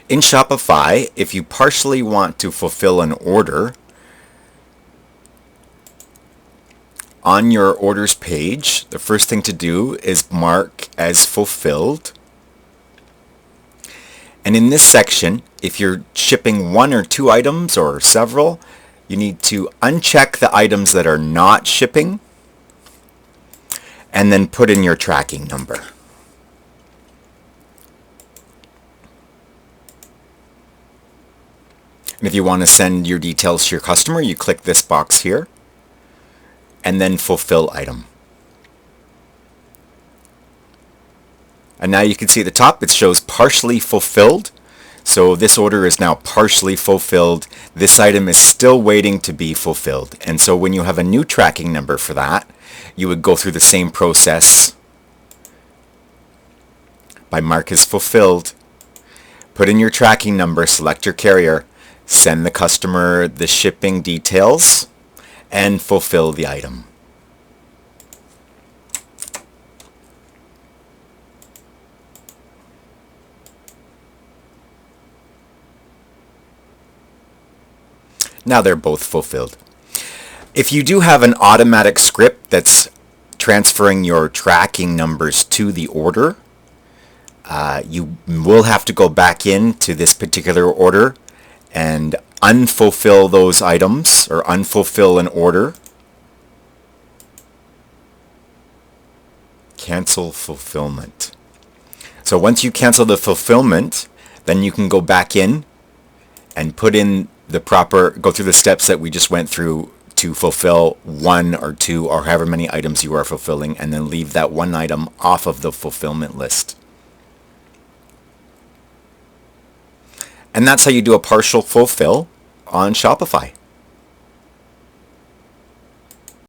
In Shopify, if you partially want to fulfill an order, on your orders page, the first thing to do is mark as fulfilled. And in this section, if you're shipping one or two items or several, you need to uncheck the items that are not shipping and then put in your tracking number. And if you want to send your details to your customer, you click this box here and then fulfill item. And now you can see at the top it shows partially fulfilled. So this order is now partially fulfilled. This item is still waiting to be fulfilled. And so when you have a new tracking number for that, you would go through the same process by mark as fulfilled, put in your tracking number, select your carrier, send the customer the shipping details, and fulfill the item. Now they're both fulfilled. If you do have an automatic script that's transferring your tracking numbers to the order, you will have to go back into this particular order and unfulfill those items or unfulfill an order. Cancel fulfillment. So once you cancel the fulfillment, then you can go back in and put in go through the steps that we just went through to fulfill one or two or however many items you are fulfilling, and then leave that one item off of the fulfillment list. And that's how you do a partial fulfill on Shopify.